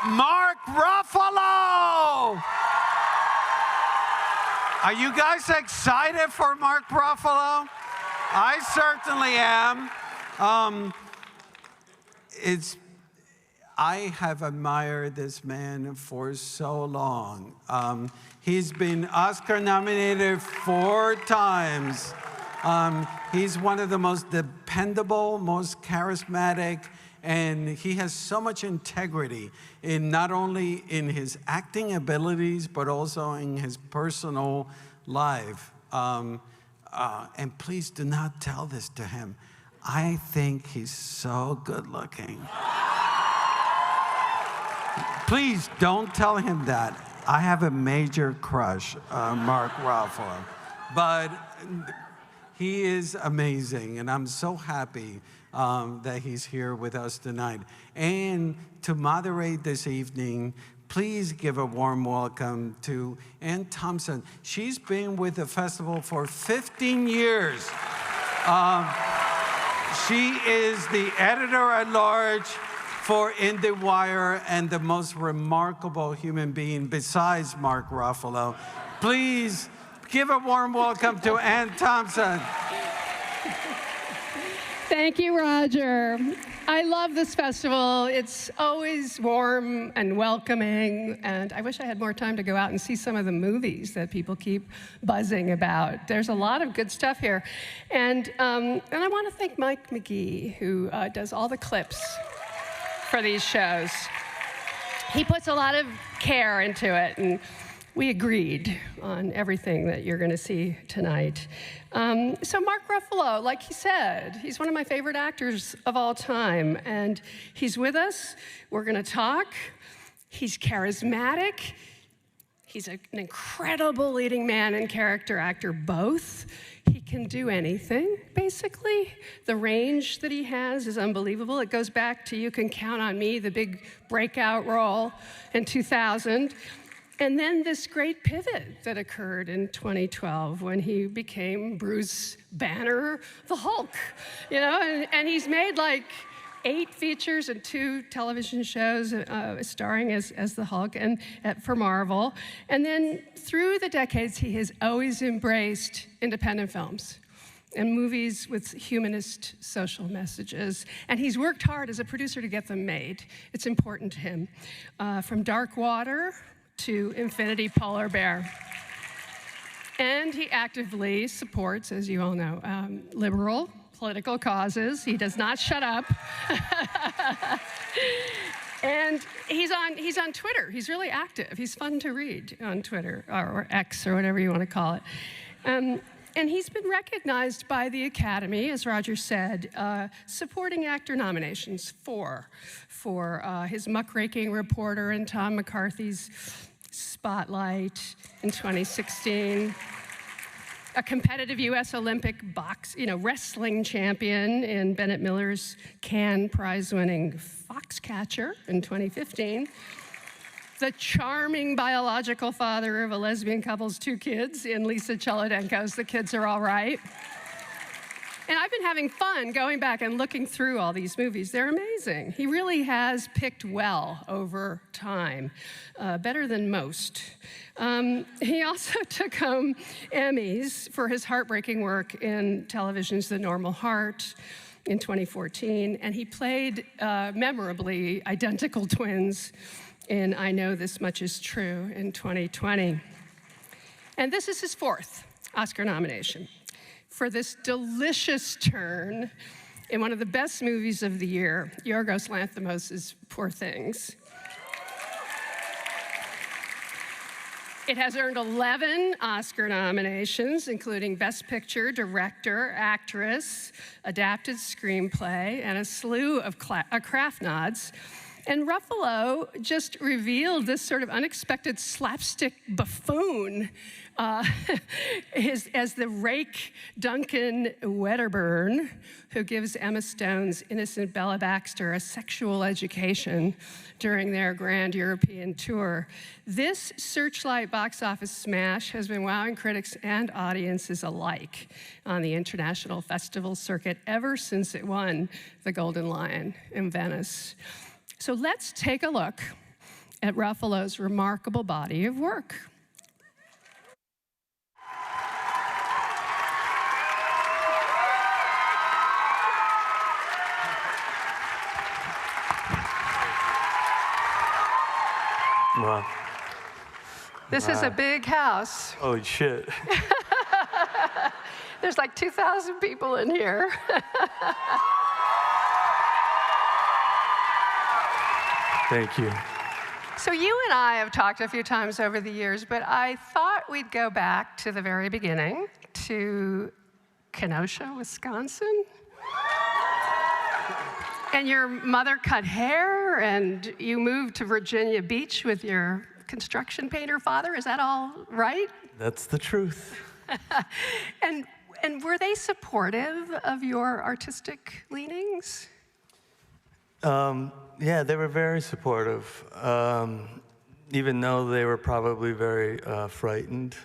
Mark Ruffalo! Are you guys excited for Mark Ruffalo? I certainly am. I have admired this man for so long. He's been Oscar nominated 4 times. He's one of the most dependable, most charismatic, and he has so much integrity in not only in his acting abilities, but also in his personal life. And please do not tell this to him. I think he's so good looking. Please don't tell him that. I have a major crush on Mark Ruffalo. But he is amazing, and I'm so happy that he's here with us tonight. And to moderate this evening, please give a warm welcome to Ann Thompson. She's been with the festival for 15 years. She is the editor-at-large for IndieWire and the most remarkable human being besides Mark Ruffalo. Please give a warm welcome to Ann Thompson. Thank you, Roger. I love this festival. It's always warm and welcoming, and I wish I had more time to go out and see some of the movies that people keep buzzing about. There's a lot of good stuff here. And I want to thank Mike McGee, who does all the clips for these shows. He puts a lot of care into it, and we agreed on everything that you're going to see tonight. So Mark Ruffalo, like he said, he's one of my favorite actors of all time, and he's with us. We're going to talk. He's charismatic. He's an incredible leading man and character actor both. He can do anything, basically. The range that he has is unbelievable. It goes back to You Can Count on Me, the big breakout role in 2000. And then this great pivot that occurred in 2012 when he became Bruce Banner, the Hulk, you know, and he's made like 8 features and 2 television shows starring as the Hulk and for Marvel. And then through the decades, he has always embraced independent films and movies with humanist social messages. And he's worked hard as a producer to get them made. It's important to him. From Dark Water to Infinity Polar Bear. And he actively supports, as you all know, liberal political causes. He does not shut up. And he's on Twitter. He's really active. He's fun to read on Twitter, or X, or whatever you want to call it. And he's been recognized by the Academy, as Roger said, supporting actor nominations for his muckraking reporter in Tom McCarthy's Spotlight in 2016, a competitive U.S. Olympic wrestling champion in Bennett Miller's Cannes Prize-winning Foxcatcher in 2015, the charming biological father of a lesbian couple's 2 kids in Lisa Cholodenko's The Kids Are All Right. And I've been having fun going back and looking through all these movies. They're amazing. He really has picked well over time, better than most. He also took home Emmys for his heartbreaking work in television's The Normal Heart in 2014, and he played memorably identical twins in I Know This Much Is True in 2020. And this is his 4th Oscar nomination for this delicious turn in one of the best movies of the year, Yorgos Lanthimos' Poor Things. It has earned 11 Oscar nominations, including Best Picture, Director, Actress, Adapted Screenplay, and a slew of craft nods. And Ruffalo just revealed this sort of unexpected slapstick buffoon as the rake Duncan Wedderburn, who gives Emma Stone's innocent Bella Baxter a sexual education during their grand European tour. This Searchlight box office smash has been wowing critics and audiences alike on the international festival circuit ever since it won the Golden Lion in Venice. So let's take a look at Ruffalo's remarkable body of work. Wow. This is a big house. Holy shit. There's like 2,000 people in here. Thank you. So you and I have talked a few times over the years, but I thought we'd go back to the very beginning, to Kenosha, Wisconsin. And your mother cut hair, and you moved to Virginia Beach with your construction painter father. Is that all right? That's the truth. And were they supportive of your artistic leanings? Yeah, they were very supportive, even though they were probably very frightened.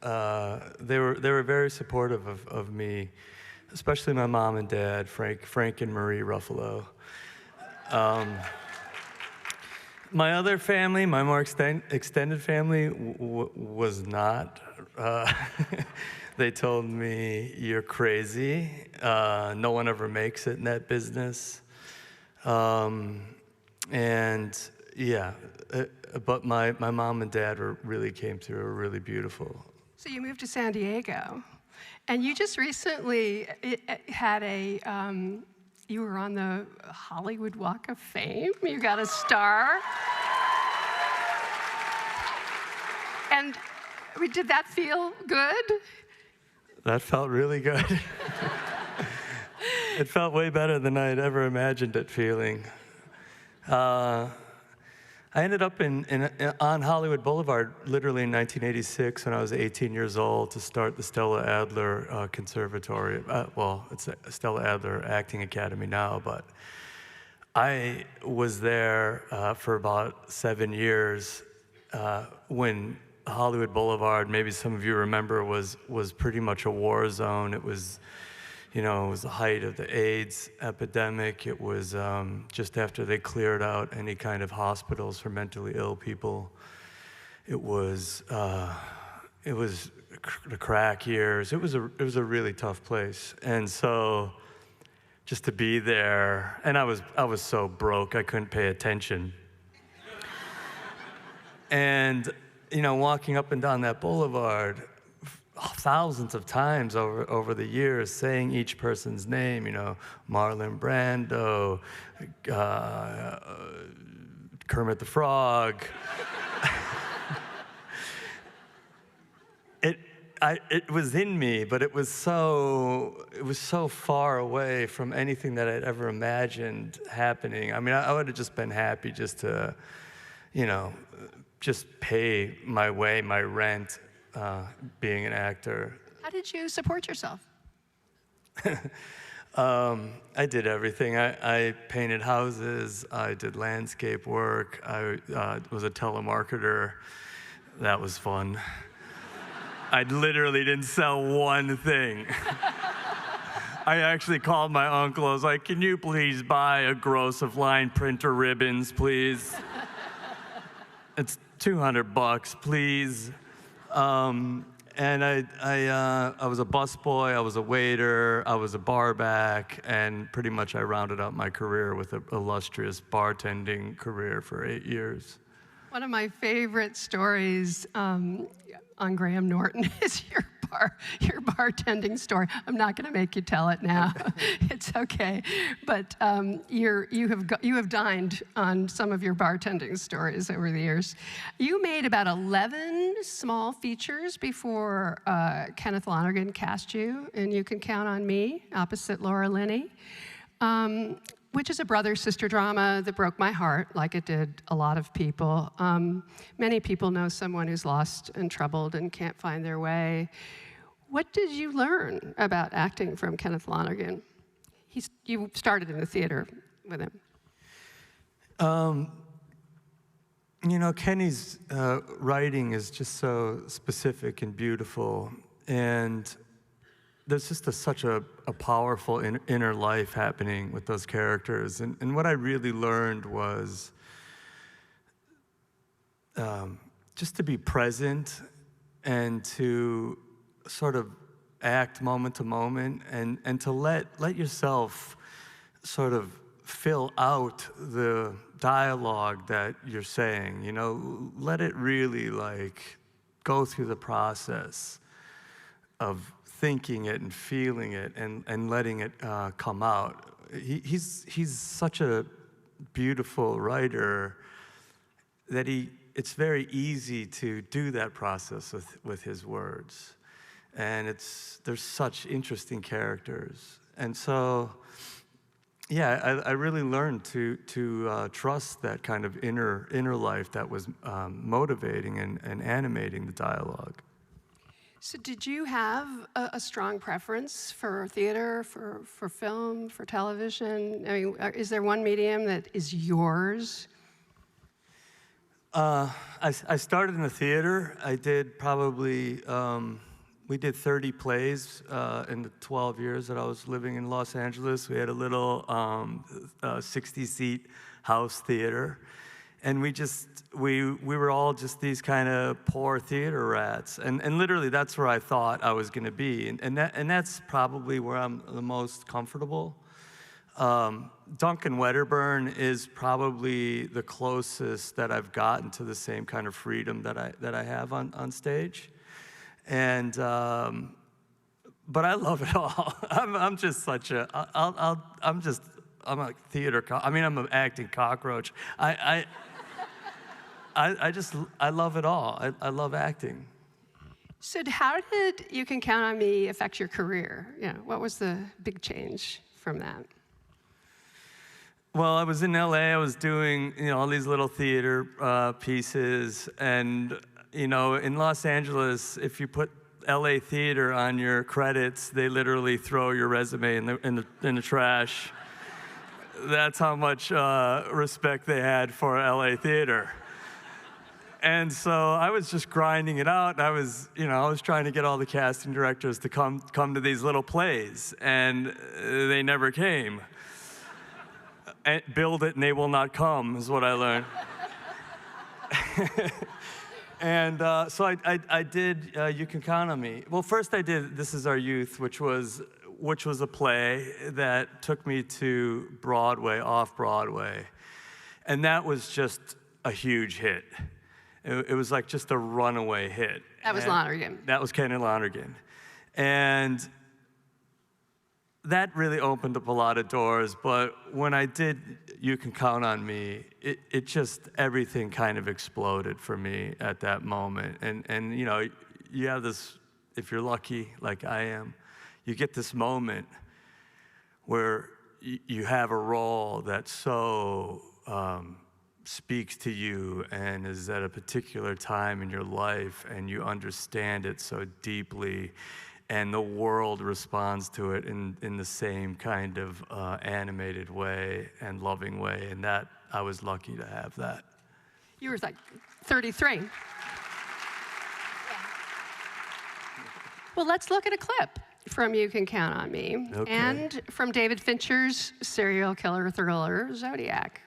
They were very supportive of me, especially my mom and dad, Frank and Marie Ruffalo. My other family, my more extended family, was not. They told me, "You're crazy. No one ever makes it in that business." And yeah, but my mom and dad really came through, were really beautiful. So you moved to San Diego, and you just recently had you were on the Hollywood Walk of Fame. You got a star. And did that feel good? That felt really good. It felt way better than I had ever imagined it feeling. I ended up on Hollywood Boulevard literally in 1986 when I was 18 years old to start the Stella Adler Conservatory. Well, it's a Stella Adler Acting Academy now, but I was there for about 7 years when Hollywood Boulevard, maybe some of you remember, was pretty much a war zone. It was, it was the height of the AIDS epidemic. It was just after they cleared out any kind of hospitals for mentally ill people. It was the crack years. It was a really tough place. And so just to be there, and I was so broke I couldn't pay attention. And walking up and down that boulevard thousands of times over the years, saying each person's name, Marlon Brando, Kermit the Frog. It was in me, but it was so far away from anything that I'd ever imagined happening. I mean, I would have just been happy just to, just pay my way, my rent, being an actor. How did you support yourself? I did everything. I painted houses. I did landscape work. I was a telemarketer. That was fun. I literally didn't sell one thing. I actually called my uncle. I was like, "Can you please buy a gross of line printer ribbons, please? It's $200, please." And I was a busboy, I was a waiter, I was a bar back, and pretty much I rounded out my career with an illustrious bartending career for 8 years. One of my favorite stories on Graham Norton is your bartending story. I'm not going to make you tell it now. It's okay. But you have dined on some of your bartending stories over the years. You made about 11 small features before Kenneth Lonergan cast you in You Can Count on Me, opposite Laura Linney, which is a brother-sister drama that broke my heart, like it did a lot of people. Many people know someone who's lost and troubled and can't find their way. What did you learn about acting from Kenneth Lonergan? You started in the theater with him. Kenny's writing is just so specific and beautiful, and there's just such a powerful inner life happening with those characters. And what I really learned was just to be present and to sort of act moment to moment, and to let yourself sort of fill out the dialogue that you're saying, you know, let it really like go through the process of thinking it and feeling it and letting it come out. He's such a beautiful writer that it's very easy to do that process with his words. And there's such interesting characters. And so, yeah, I really learned to trust that kind of inner life that was motivating and animating the dialogue. So did you have a strong preference for theater, for film, for television? I mean, is there one medium that is yours? I started in the theater. I did probably, we did 30 plays in the 12 years that I was living in Los Angeles. We had a little 60-seat house theater. And we were all just these kind of poor theater rats. And literally, that's where I thought I was going to be. And that's probably where I'm the most comfortable. Duncan Wedderburn is probably the closest that I've gotten to the same kind of freedom that I have on stage. And but I love it all. I'm just such a I'm a theater. I'm an acting cockroach. I love it all. I love acting. So how did You Can Count on Me affect your career? You know, what was the big change from that? Well, I was in LA. I was doing all these little theater pieces, and in Los Angeles, if you put LA theater on your credits, they literally throw your resume in the trash. That's how much respect they had for LA theater. And so I was just grinding it out. And I was trying to get all the casting directors to come to these little plays, and they never came. And build it and they will not come is what I learned. And so I did You Can Count on Me. Well, first I did This Is Our Youth, which was a play that took me to Broadway, off-Broadway. And that was just a huge hit. It was like just a runaway hit. That was Lonergan. That was Ken and Lonergan. And that really opened up a lot of doors, but when I did You Can Count on Me, it just, everything kind of exploded for me at that moment. And you have this, if you're lucky, like I am, you get this moment where you have a role that so speaks to you and is at a particular time in your life, and you understand it so deeply, and the world responds to it in the same kind of animated way and loving way, and that I was lucky to have that. You were like 33. Yeah. Well, let's look at a clip from You Can Count on Me, Okay. and from David Fincher's serial killer thriller, Zodiac.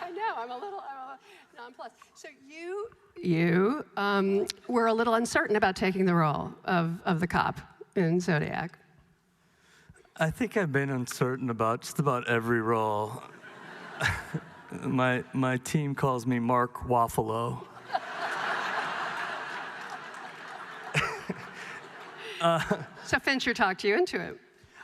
I know, I'm a little nonplussed. So you were a little uncertain about taking the role of the cop in Zodiac. I think I've been uncertain about just about every role. My team calls me Mark Ruffalo. So Fincher talked you into it.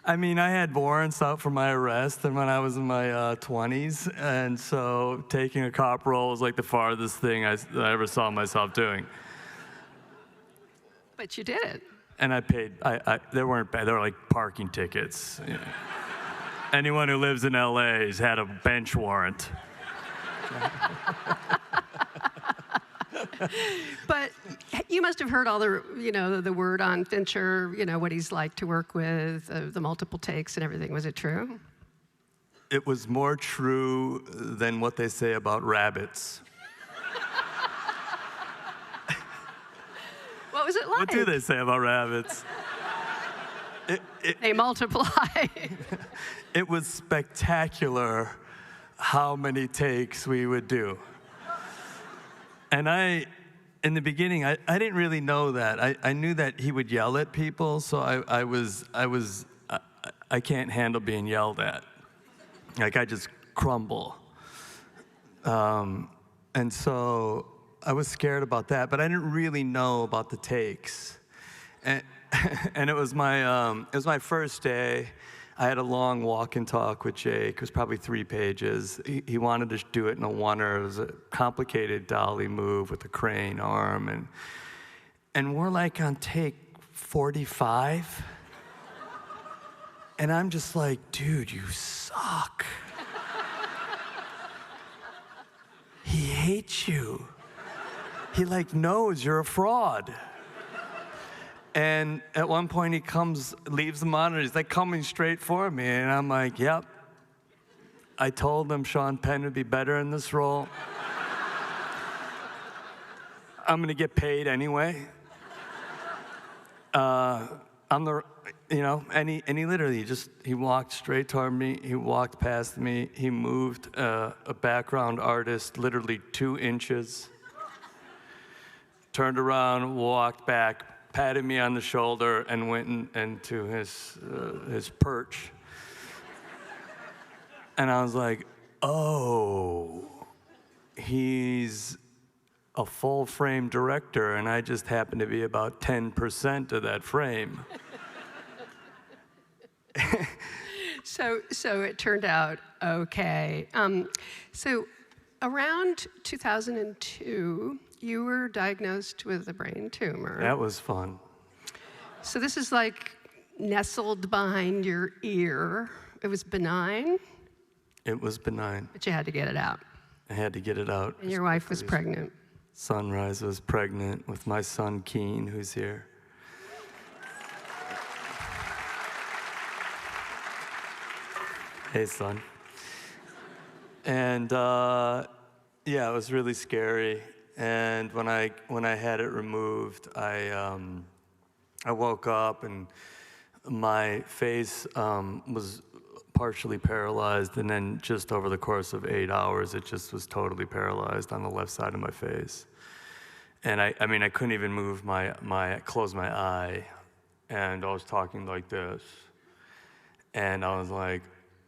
I mean, I had warrants out for my arrest and when I was in my 20s, and so taking a cop role was like the farthest thing I ever saw myself doing. But you did it. And I paid, they weren't bad, they were like parking tickets. You know. Anyone who lives in LA has had a bench warrant. But you must have heard all the word on Fincher, what he's like to work with, the multiple takes and everything. Was it true? It was more true than what they say about rabbits. What was it like? What do they say about rabbits? They multiply. It was spectacular how many takes we would do. And in the beginning, I didn't really know that. I knew that he would yell at people, so I can't handle being yelled at. Like, I just crumble. And so I was scared about that, but I didn't really know about the takes. And it was my first day. I had a long walk and talk with Jake. It was probably 3 pages. He wanted to do it in a oneer. It was a complicated dolly move with a crane arm. And we're like on take 45. And I'm just like, dude, you suck. He hates you. He like knows you're a fraud. And at one point he leaves the monitor, he's like coming straight for me, and I'm like, yep. I told him Sean Penn would be better in this role. I'm gonna get paid anyway. And he literally he walked straight toward me, he walked past me, he moved a background artist literally 2 inches, turned around, walked back, patted me on the shoulder, and went into his perch. And I was like, oh, he's a full frame director, and I just happen to be about 10% of that frame. So it turned out okay. So around 2002, you were diagnosed with a brain tumor. That was fun. So this is like nestled behind your ear. It was benign? It was benign. But you had to get it out. I had to get it out. And your wife was pregnant. Sunrise was pregnant with my son, Keen, who's here. Hey, son. And yeah, it was really scary. And when I had it removed, I woke up and my face was partially paralyzed, and then just over the course of 8 hours, it just was totally paralyzed on the left side of my face. And I mean, I couldn't even move close my eye, and I was talking like this, and I was like,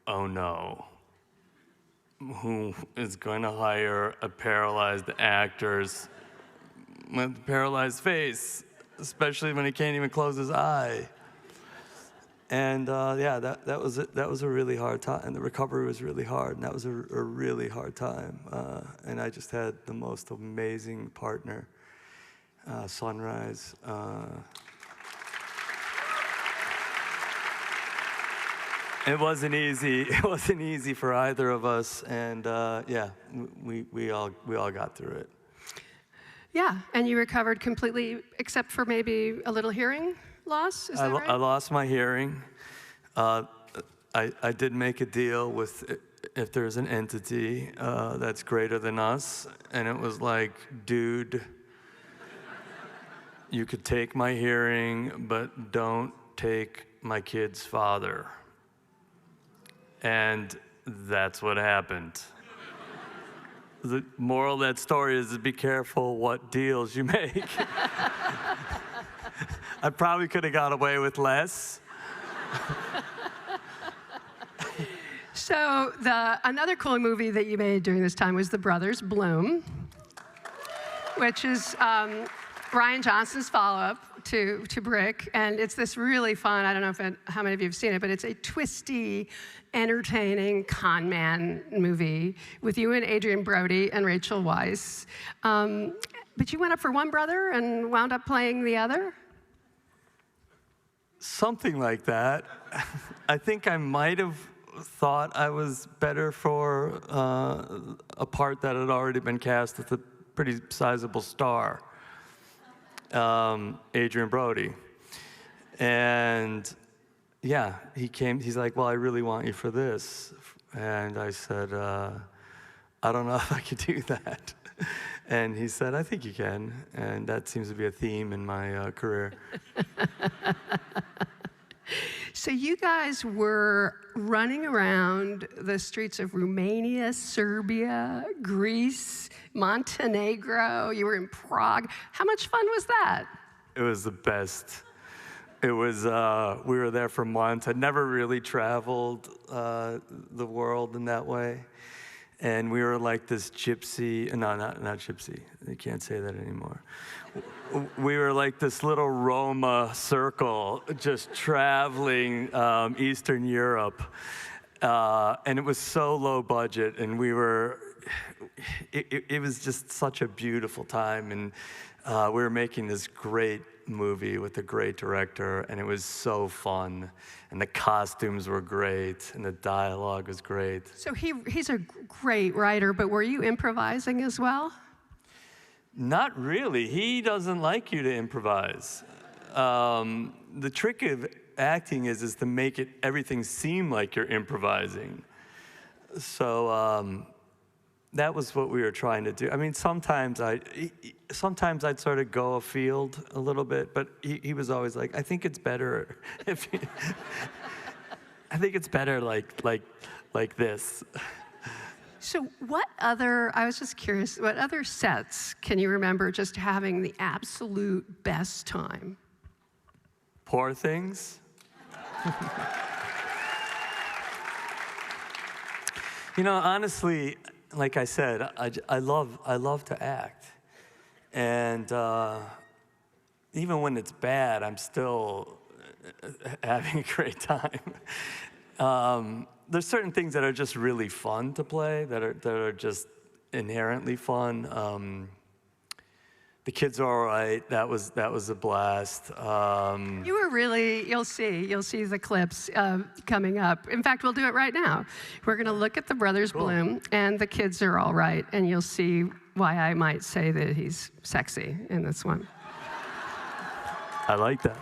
oh no. Who is going to hire a paralyzed actor with a paralyzed face, especially when he can't even close his eye? And yeah, that was a really hard time, and the recovery was really hard, and that was a really hard time. And I just had the most amazing partner, Sunrise. It wasn't easy. It wasn't easy for either of us, and yeah, we all got through it. Yeah, and you recovered completely, except for maybe a little hearing loss. Is that right? I lost my hearing. I did make a deal with if there's an entity that's greater than us, and it was like, dude, you could take my hearing, but don't take my kid's father. And that's what happened. The moral of that story is to be careful what deals you make. I probably could have got away with less. So another cool movie that you made during this time was The Brothers Bloom, which is Ryan Johnson's follow-up to Brick, and it's this really fun, I don't know how many of you have seen it, but it's a twisty, entertaining con man movie with you and Adrian Brody and Rachel Weisz. But you went up for one brother and wound up playing the other? Something like that. I think I might have thought I was better for a part that had already been cast with a pretty sizable star. Adrian Brody. And yeah, he's like, well, I really want you for this. And I said, I don't know if I could do that. And he said, I think you can. And that seems to be a theme in my career. So you guys were running around the streets of Romania, Serbia, Greece, Montenegro. You were in Prague. How much fun was that? It was the best. It was, we were there for months. I'd never really traveled the world in that way. And we were like this gypsy, no, not gypsy, you can't say that anymore. We were like this little Roma circle, just traveling Eastern Europe. And it was so low budget, and we were, it was just such a beautiful time. And we were making this great movie with a great director, and it was so fun. And the costumes were great, and the dialogue was great. So he's a great writer, but were you improvising as well? Not really. He doesn't like you to improvise. The trick of acting is to make everything seem like you're improvising. So that was what we were trying to do. I mean, sometimes I'd sort of go afield a little bit, but he was always like, I think it's better if I think it's better like this. So I was just curious, what other sets can you remember just having the absolute best time? Poor Things. You know, honestly, like I said, I love to act. And even when it's bad, I'm still having a great time. There's certain things that are just really fun to play, that are just inherently fun. The Kids Are All Right, that was a blast. You were really, you'll see the clips coming up. In fact, we'll do it right now. We're gonna look at the Brothers Bloom and The Kids Are All Right, and you'll see why I might say that he's sexy in this one. I like that.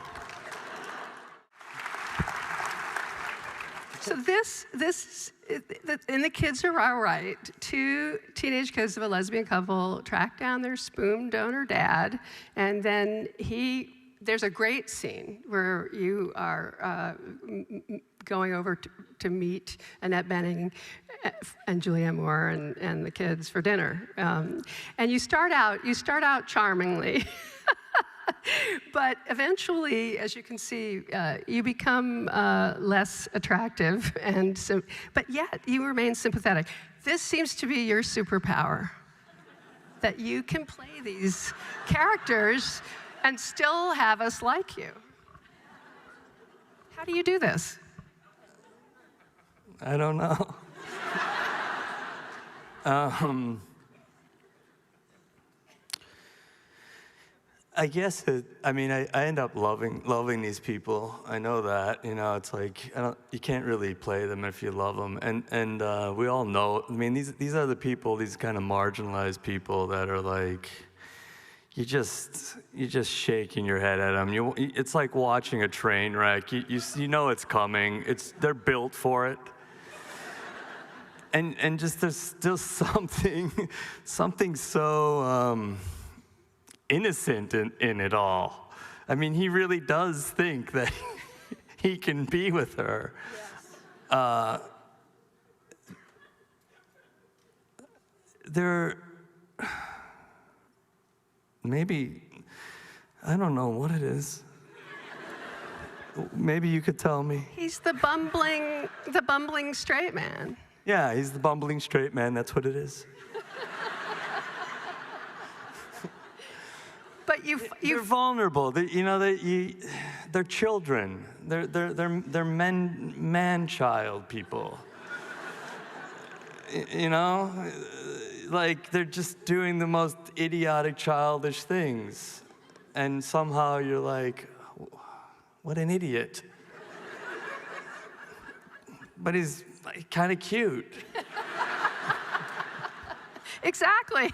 So in The Kids Are All Right, two teenage kids of a lesbian couple track down their sperm donor dad, and then there's a great scene where you are going over to meet Annette Bening and Julianne Moore and the kids for dinner, and you start out charmingly. But eventually, as you can see, you become less attractive, but yet you remain sympathetic. This seems to be your superpower, that you can play these characters and still have us like you. How do you do this? I don't know. I guess I end up loving these people. I know that, you know, it's like, you can't really play them if you love them. And we all know, I mean, these are the people, these kind of marginalized people that are like, you're just shaking your head at them. It's like watching a train wreck. You know it's coming. They're built for it. And just there's still something so innocent in it all. I mean, he really does think that he can be with her. Yes. Maybe, I don't know what it is. Maybe you could tell me. He's the bumbling straight man. Yeah, he's the bumbling straight man. That's what it is. But you're vulnerable. They're children. They're man-child people. You know, like they're just doing the most idiotic, childish things, and somehow you're like, what an idiot. But he's kind of cute. Exactly.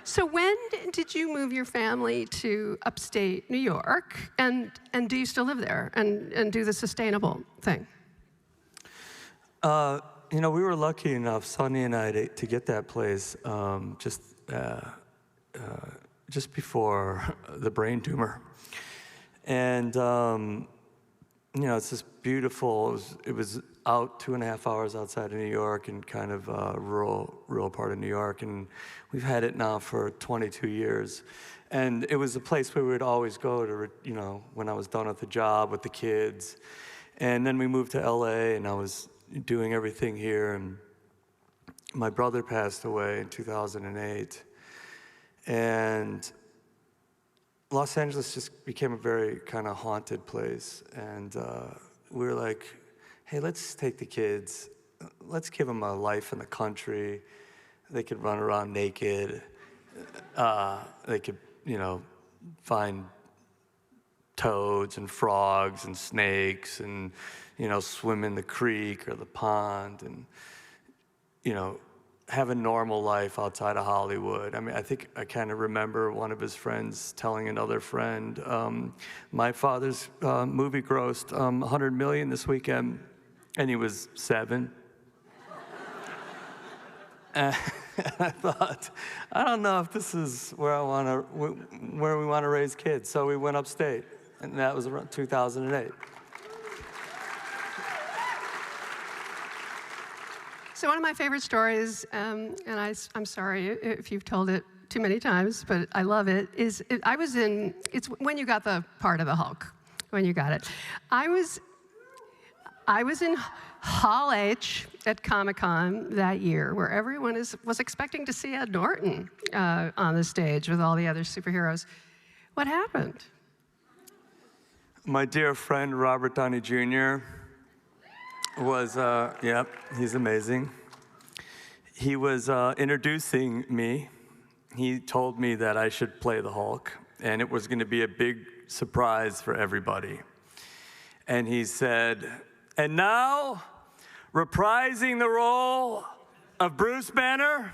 So when did you move your family to upstate New York, and do you still live there and do the sustainable thing? You know, we were lucky enough, Sonny and I, to get that place just before the brain tumor. And you know, it's this beautiful, it was out 2.5 hours outside of New York in kind of rural part of New York. And we've had it now for 22 years. And it was a place where we would always go to, you know, when I was done with the job with the kids. And then we moved to LA, and I was doing everything here. And my brother passed away in 2008. And Los Angeles just became a very kind of haunted place. And we were like, hey, let's take the kids. Let's give them a life in the country. They could run around naked. They could, you know, find toads and frogs and snakes and, you know, swim in the creek or the pond and, you know, have a normal life outside of Hollywood. I mean, I think I kind of remember one of his friends telling another friend, my father's movie grossed $100 million this weekend, and he was 7. And I thought, I don't know if this is where where we want to raise kids. So we went upstate, and that was around 2008. So one of my favorite stories, and I'm sorry if you've told it too many times, but I love it, it's when you got the part of the Hulk, when you got it. I was in Hall H at Comic-Con that year, where everyone was expecting to see Ed Norton on the stage with all the other superheroes. What happened? My dear friend, Robert Downey Jr., was, yep, he's amazing. He was introducing me. He told me that I should play the Hulk, and it was going to be a big surprise for everybody. And he said, and now, reprising the role of Bruce Banner,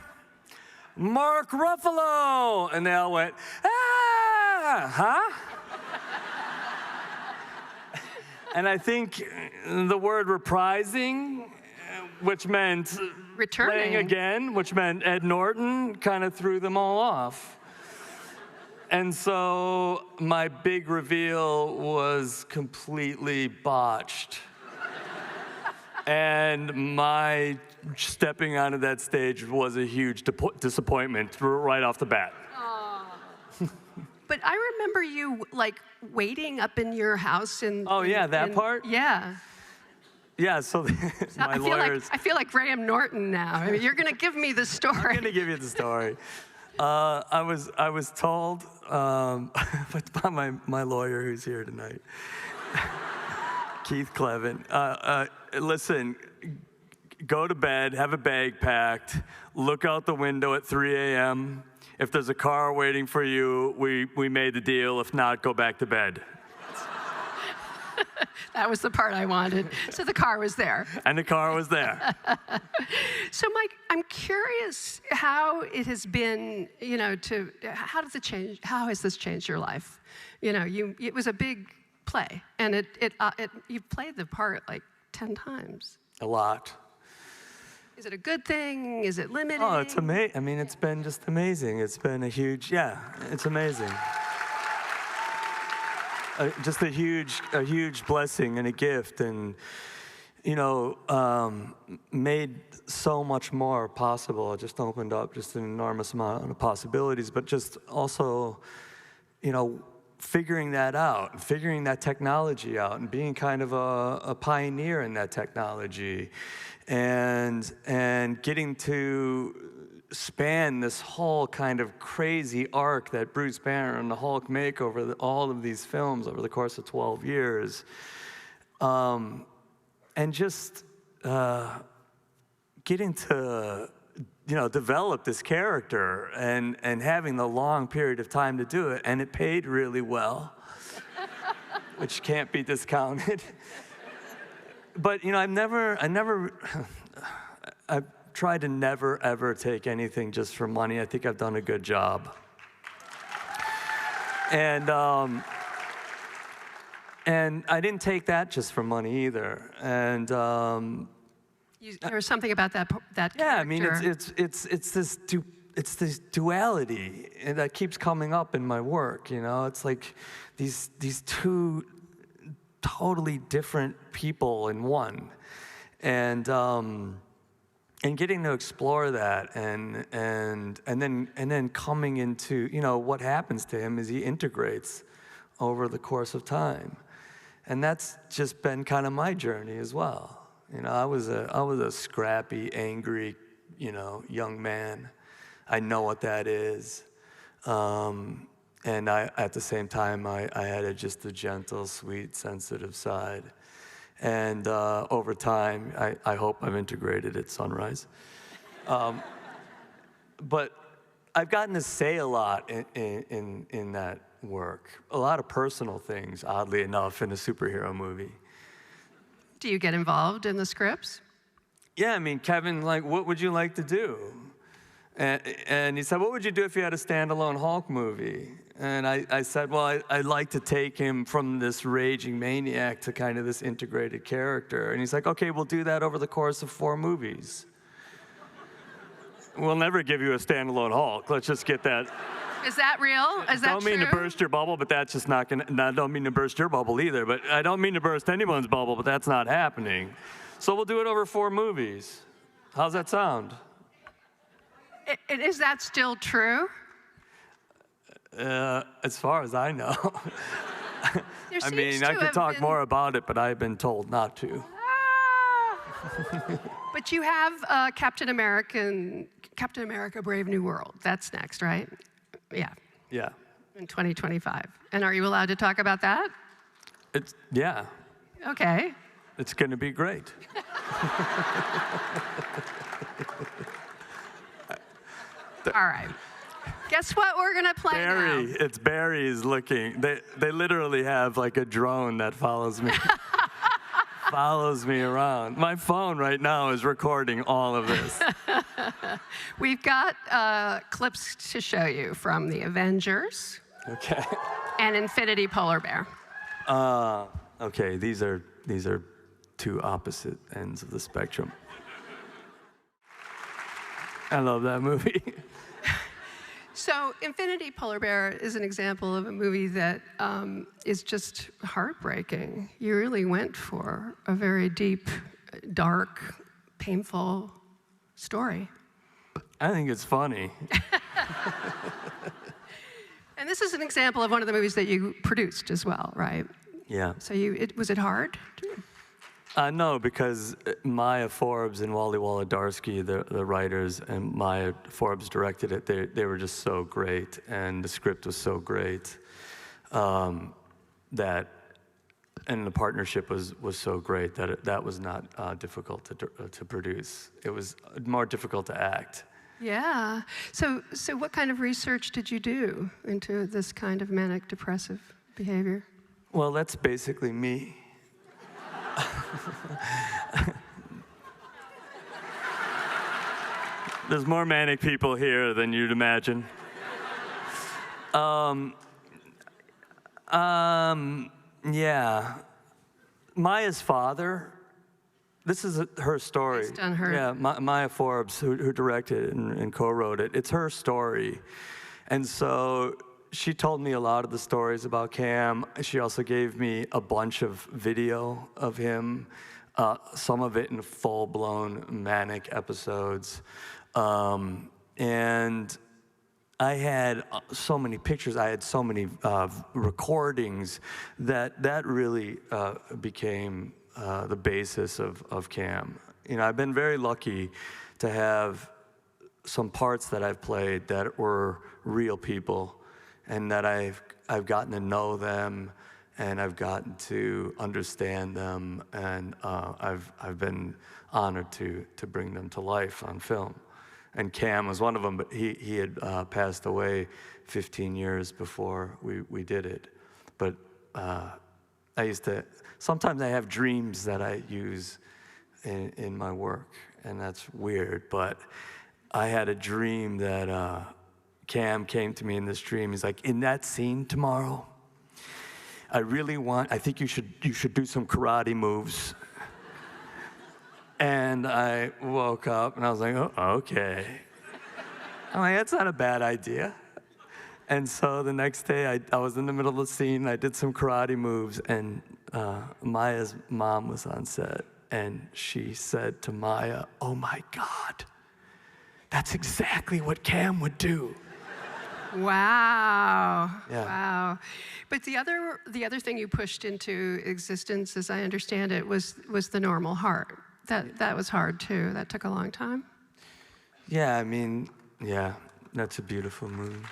Mark Ruffalo. And they all went, ah, huh? And I think the word reprising, which meant returning playing again, which meant Ed Norton, kind of threw them all off. And so my big reveal was completely botched. And my stepping onto that stage was a huge disappointment right off the bat. But I remember you, like, waiting up in your house in... Oh, yeah, that part? Yeah. Yeah, so my lawyers... I feel like Graham Norton now. I mean, you're going to give me the story. I'm going to give you the story. I was told by my lawyer who's here tonight, Keith Clevin, listen, go to bed, have a bag packed, look out the window at 3 a.m. If there's a car waiting for you, we made the deal. If not, go back to bed. That was the part I wanted. So the car was there. And the car was there. So Mike, I'm curious how it has been, you know, how has this changed your life? You know, it was a big play, and you played the part like 10 times. A lot. Is it a good thing? Is it limiting? Oh, it's amazing. I mean, it's been just amazing. It's been a huge, yeah, it's amazing. Just a huge blessing and a gift, and, you know, made so much more possible. It just opened up just an enormous amount of possibilities, but just also, you know, figuring that out, figuring that technology out, and being kind of a pioneer in that technology, and getting to span this whole kind of crazy arc that Bruce Banner and the Hulk make over all of these films over the course of 12 years. And just getting to, you know, develop this character and having the long period of time to do it. And it paid really well, which can't be discounted. But, you know, I've tried to never, ever take anything just for money. I think I've done a good job. And I didn't take that just for money either. And there was something about that character. Yeah, I mean, it's this duality that keeps coming up in my work. You know, it's like these two totally different people in one. And getting to explore that, and then coming into, what happens to him as he integrates over the course of time. And that's just been kind of my journey as well. I was a scrappy, angry, young man. I know what that is. And at the same time, I had just a gentle, sweet, sensitive side. And over time, I hope I've integrated at Sunrise. But I've gotten to say a lot in that work. A lot of personal things, oddly enough, in a superhero movie. Do you get involved in the scripts? Yeah, I mean, Kevin, what would you like to do? And he said, what would you do if you had a standalone Hulk movie? And I said, well, I'd like to take him from this raging maniac to kind of this integrated character. And he's like, okay, we'll do that over the course of 4 movies. We'll never give you a standalone Hulk. Let's just get that. Is that real? Is that true? Don't mean to burst your bubble, but that's just not gonna. I don't mean to burst your bubble either, but I don't mean to burst anyone's bubble, but that's not happening. So we'll do it over 4 movies. How's that sound? Is that still true? As far as I know. I mean, I could talk more about it, but I've been told not to. But you have Captain America: Brave New World. That's next, right? Yeah. Yeah. In 2025. And are you allowed to talk about that? Yeah. Okay. It's going to be great. All right. Guess what we're going to play now? It's Barry's looking. They literally have like a drone that follows me. Follows me around. My phone right now is recording all of this. We've got clips to show you from the Avengers. Okay. And Infinity Polar Bear. Okay, these are 2 opposite ends of the spectrum. I love that movie. So Infinity Polar Bear is an example of a movie that is just heartbreaking. You really went for a very deep, dark, painful story. I think it's funny. And this is an example of one of the movies that you produced as well, right? Yeah. So was it hard? No, because Maya Forbes and Wally Wolodarski, the writers, and Maya Forbes directed it. They were just so great, and the script was so great, and the partnership was so great that was not difficult to produce. It was more difficult to act. Yeah. So what kind of research did you do into this kind of manic depressive behavior? Well, that's basically me. There's more manic people here than you'd imagine. Yeah. Maya's father, this is her story. Based on her. Yeah, Maya Forbes, who directed and co-wrote it. It's her story. And so she told me a lot of the stories about Cam. She also gave me a bunch of video of him, some of it in full-blown manic episodes. And I had so many pictures, I had so many recordings that really became the basis of Cam. I've been very lucky to have some parts that I've played that were real people, and that I've gotten to know them, and I've gotten to understand them, and I've been honored to bring them to life on film. And Cam was one of them, but he had passed away 15 years before we did it. But sometimes I have dreams that I use in my work, and that's weird, but I had a dream that Cam came to me in this dream. He's like, in that scene tomorrow, I think you should do some karate moves. And I woke up and I was like, oh, okay. I'm like, that's not a bad idea. And so the next day I was in the middle of the scene, I did some karate moves, and Maya's mom was on set, and she said to Maya, "Oh my God, that's exactly what Cam would do." Wow. Yeah. Wow. But the other thing you pushed into existence, as I understand it, was the normal heart. That was hard too. That took a long time. Yeah, I mean, yeah, that's a beautiful movie.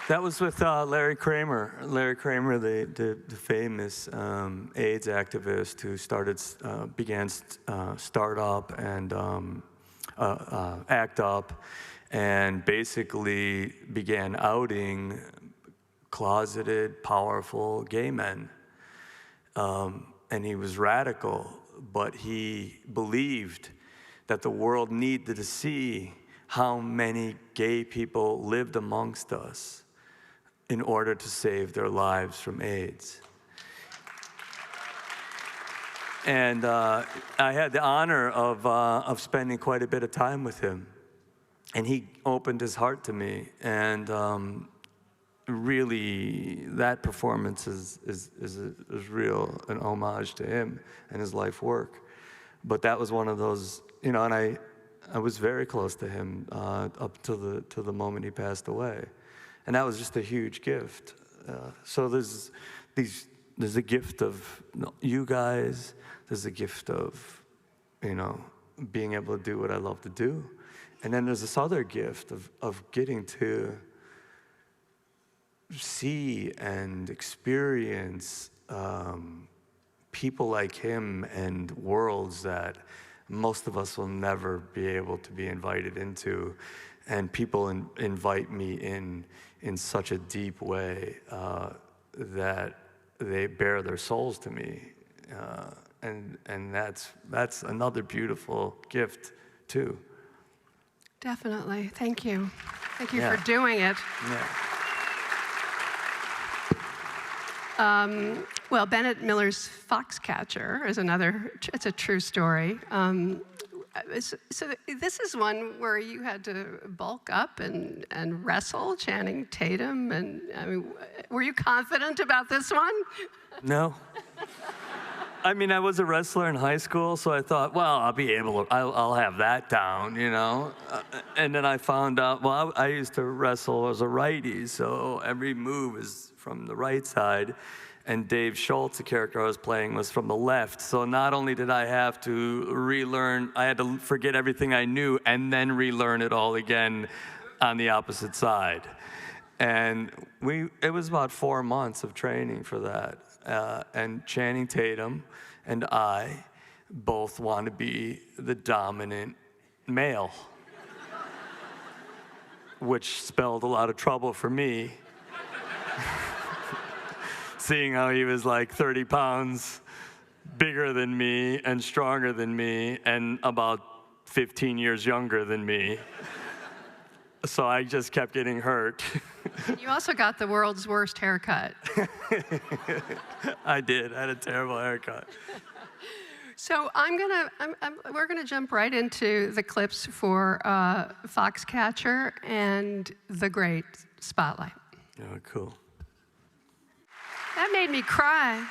That was with Larry Kramer. Larry Kramer, the famous AIDS activist who began Start Up and Act Up, and basically began outing closeted, powerful gay men. And he was radical, but he believed that the world needed to see how many gay people lived amongst us in order to save their lives from AIDS. And I had the honor of spending quite a bit of time with him. And he opened his heart to me. And really, that performance is real, an homage to him and his life work. But that was one of those, and I was very close to him up to the moment he passed away. And that was just a huge gift. So there's a gift of you guys. There's a gift of, being able to do what I love to do. And then there's this other gift of getting to see and experience people like him and worlds that most of us will never be able to be invited into. And people invite me in such a deep way that they bare their souls to me. And that's another beautiful gift, too. Definitely. Thank you. Thank you for doing it. Yeah. Well, Bennett Miller's Foxcatcher is another, it's a true story. So this is one where you had to bulk up and wrestle Channing Tatum. And I mean, were you confident about this one? No. I mean, I was a wrestler in high school, so I thought, well, I'll be able to, I'll have that down, and then I found out, well, I used to wrestle as a righty, so every move is from the right side. And Dave Schultz, the character I was playing, was from the left. So not only did I have to relearn, I had to forget everything I knew and then relearn it all again on the opposite side. And it was about 4 months of training for that. And Channing Tatum and I both want to be the dominant male, which spelled a lot of trouble for me. Seeing how he was like 30 pounds bigger than me and stronger than me and about 15 years younger than me. So I just kept getting hurt. You also got the world's worst haircut. I did. I had a terrible haircut. So we're gonna jump right into the clips for Foxcatcher and The Great Spotlight. Oh, cool. That made me cry.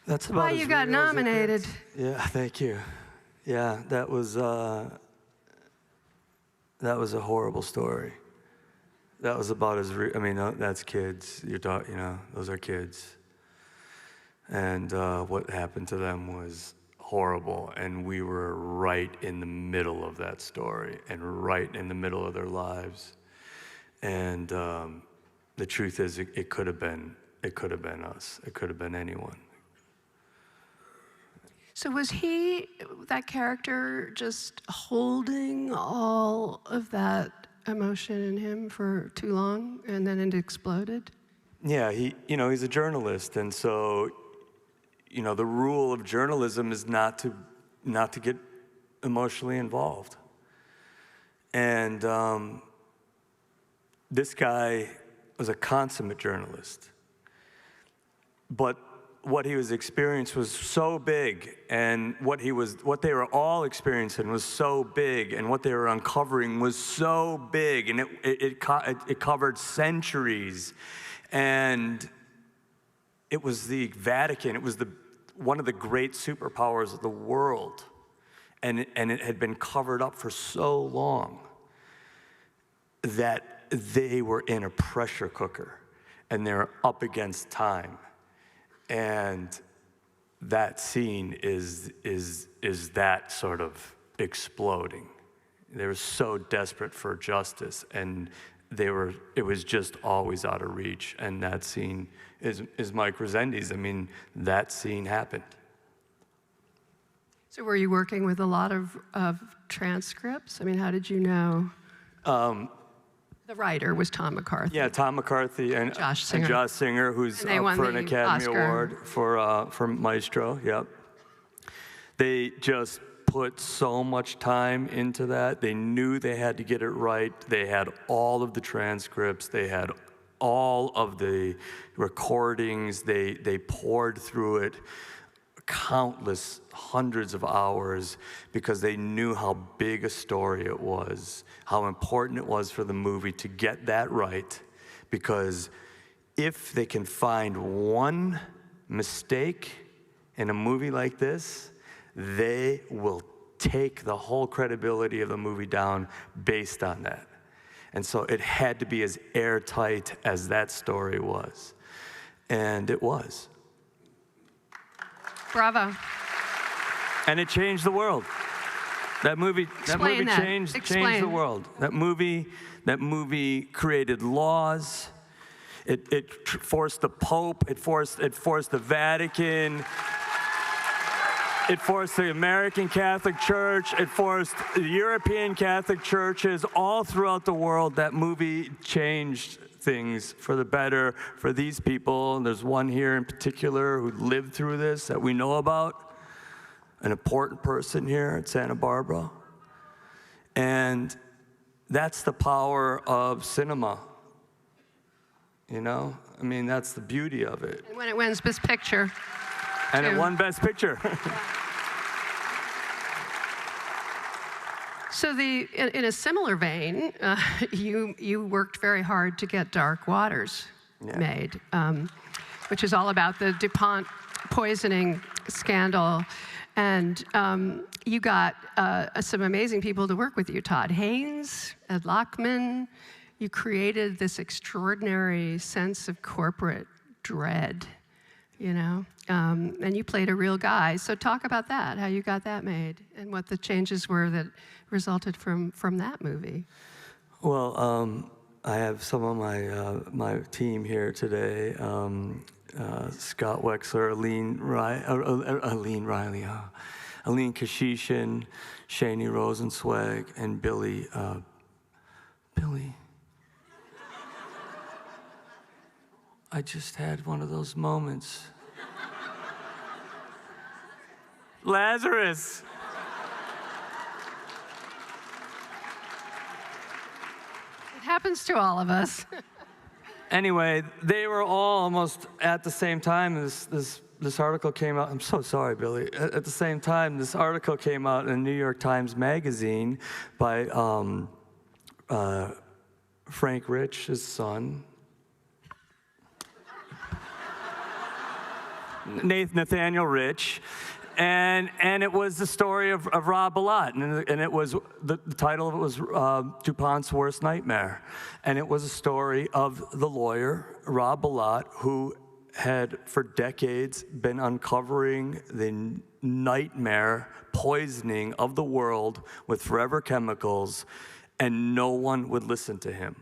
That's about why as you got real as it nominated. gets. Yeah, thank you. Yeah, that was a horrible story. That was about as real. I mean, that's kids. Those are kids. And what happened to them was horrible. And we were right in the middle of that story and right in the middle of their lives. And the truth is, it could have been us. It could have been anyone. So was that character, just holding all of that emotion in him for too long, and then it exploded? Yeah, he's a journalist, and so, the rule of journalism is not to get emotionally involved. And this guy was a consummate journalist, but what he was experiencing was so big, and what they were all experiencing was so big, and what they were uncovering was so big, and it covered centuries, and it was the Vatican. It was one of the great superpowers of the world. And it had been covered up for so long that they were in a pressure cooker and they're up against time. And that scene is that sort of exploding. They were so desperate for justice, and it was just always out of reach. And that scene is Mike Resendiz. I mean, that scene happened. So were you working with a lot of transcripts? I mean, how did you know? The writer was Tom McCarthy. Yeah, Tom McCarthy and Josh Singer, who's up for an Academy Award for Maestro. Yep. They just put so much time into that. They knew they had to get it right. They had all of the transcripts. They had all of the recordings. They poured through it countless hundreds of hours because they knew how big a story it was, how important it was for the movie to get that right, because if they can find one mistake in a movie like this, they will take the whole credibility of the movie down based on that. And so it had to be as airtight as that story was. And it was. Bravo. And it changed the world. That movie changed the world. That movie created laws. It forced the Pope. It forced the Vatican. It forced the American Catholic Church. It forced the European Catholic churches all throughout the world. That movie changed things for the better for these people. And there's one here in particular who lived through this that we know about, an important person here at Santa Barbara. And that's the power of cinema. You know? I mean, that's the beauty of it. And when it wins Best Picture. And it won Best Picture. So in a similar vein, you worked very hard to get Dark Waters made, which is all about the DuPont poisoning scandal. And you got some amazing people to work with you, Todd Haynes, Ed Lachman. You created this extraordinary sense of corporate dread, you know? And you played a real guy. So talk about that, how you got that made, and what the changes were that resulted from that movie. Well, I have some of my team here today. Scott Wexler, Aline Riley, Aline Kashishin, Shani Rosenzweig, and Billy. I just had one of those moments. Lazarus. It happens to all of us. Anyway, they were all almost at the same time. This article came out. I'm so sorry, Billy. At the same time, this article came out in the New York Times Magazine by Frank Rich, his son. Nathaniel Rich. And it was the story of Rob Bilott, and it was the title of it was DuPont's Worst Nightmare, and it was a story of the lawyer Rob Bilott, who had for decades been uncovering the nightmare poisoning of the world with forever chemicals, and no one would listen to him.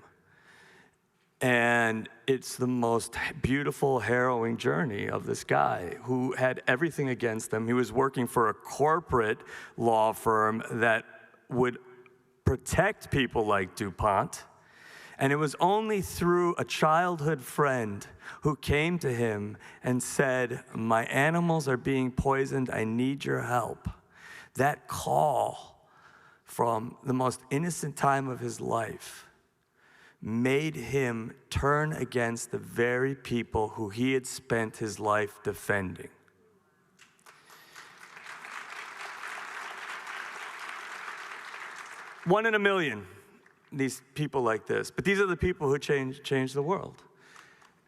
And it's the most beautiful, harrowing journey of this guy who had everything against him. He was working for a corporate law firm that would protect people like DuPont. And it was only through a childhood friend who came to him and said, "My animals are being poisoned, I need your help." That call from the most innocent time of his life made him turn against the very people who he had spent his life defending. One in a million, these people like this. But these are the people who change the world.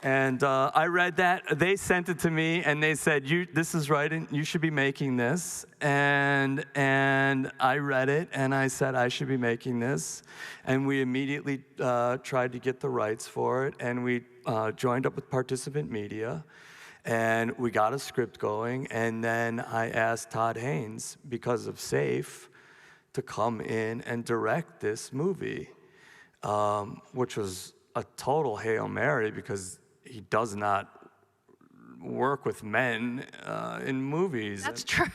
And I read that. They sent it to me, and they said, this is right, and you should be making this. And I read it, and I said, I should be making this. And we immediately tried to get the rights for it, and we joined up with Participant Media, and we got a script going. And then I asked Todd Haynes, because of SAFE, to come in and direct this movie, which was a total Hail Mary, because he does not work with men in movies. That's true.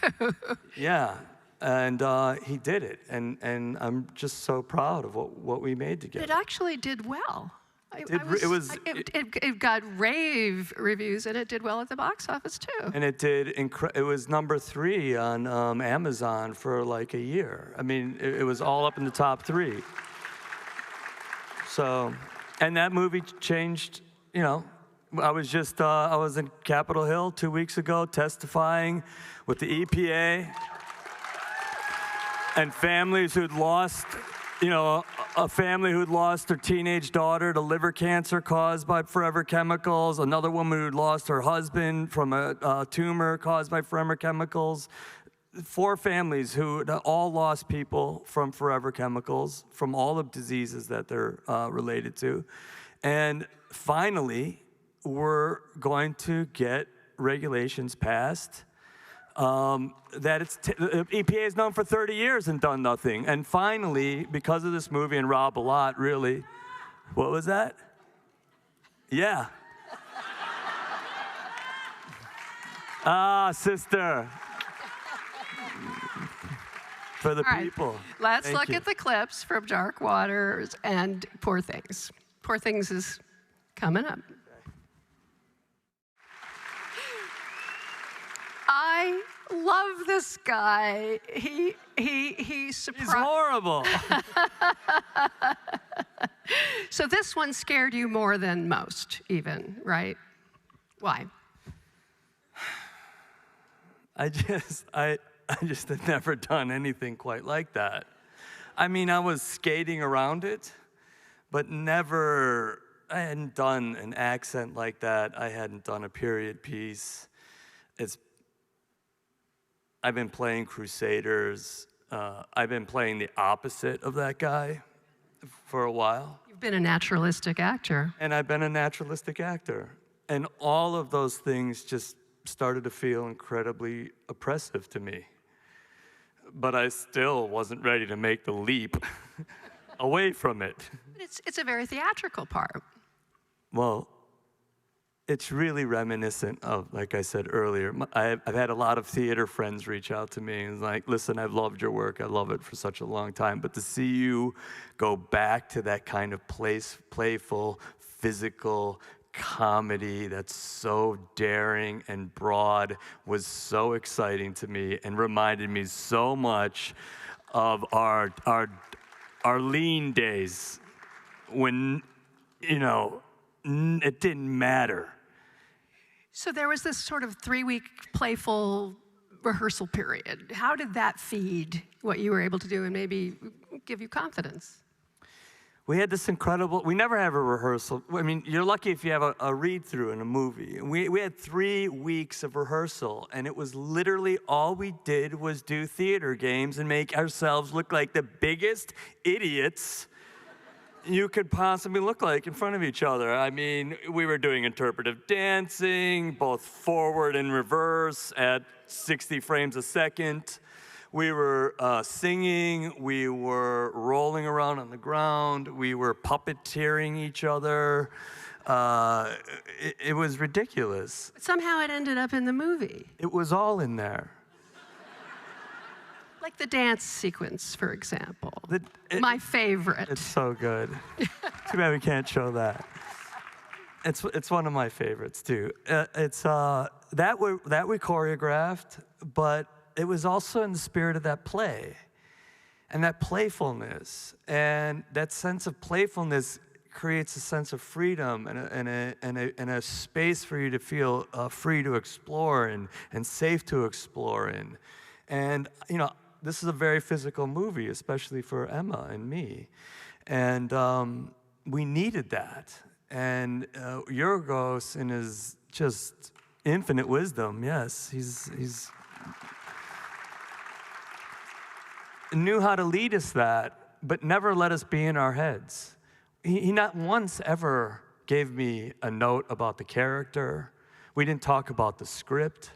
Yeah, and he did it, and I'm just so proud of what we made together. It actually did well. It got rave reviews, and it did well at the box office too. And it did. It was #3 on Amazon for like a year. I mean, it was all up in the top 3. So, and that movie changed. You know, I was in Capitol Hill 2 weeks ago testifying with the EPA and families who'd lost, you know, a family who'd lost their teenage daughter to liver cancer caused by forever chemicals, another woman who'd lost her husband from a tumor caused by forever chemicals. 4 families who all lost people from forever chemicals, from all the diseases that they're related to. And finally, we're going to get regulations passed that the EPA is known for 30 years and done nothing. And finally, because of this movie and Rob a lot, really, what was that? Yeah. Sister. For the people. Let's look at the clips from Dark Waters and Poor Things. Poor Things is coming up. I love this guy. He's surprised. He's horrible. So this one scared you more than most, even, right? Why? I just had never done anything quite like that. I mean, I was skating around it, but never, I hadn't done an accent like that. I hadn't done a period piece. I've been playing Crusaders. I've been playing the opposite of that guy for a while. You've been a naturalistic actor. And I've been a naturalistic actor. And all of those things just started to feel incredibly oppressive to me. But I still wasn't ready to make the leap away from it. It's a very theatrical part. Well, it's really reminiscent of, like I said earlier, I've had a lot of theater friends reach out to me and like, listen, I've loved your work. I love it for such a long time. But to see you go back to that kind of playful, physical comedy that's so daring and broad was so exciting to me and reminded me so much of our lean days when, you know, it didn't matter. So there was this sort of 3-week playful rehearsal period. How did that feed what you were able to do and maybe give you confidence? We had this incredible, we never have a rehearsal. I mean, you're lucky if you have a read-through in a movie. We had 3 weeks of rehearsal, and it was literally all we did was do theater games and make ourselves look like the biggest idiots you could possibly look like in front of each other. I mean, we were doing interpretive dancing, both forward and reverse at 60 frames a second. We were singing, we were rolling around on the ground, we were puppeteering each other. It was ridiculous. But somehow it ended up in the movie. It was all in there. Like the dance sequence, for example. My favorite. It's so good. Too bad we can't show that. It's one of my favorites too. It's that we choreographed, but it was also in the spirit of that play, and that playfulness, and that sense of playfulness creates a sense of freedom and a space for you to feel free to explore and safe to explore in. And you know, this is a very physical movie, especially for Emma and me, and we needed that. And Yorgos, in his just infinite wisdom, yes, he's knew how to lead us that, but never let us be in our heads. He not once ever gave me a note about the character. We didn't talk about the script.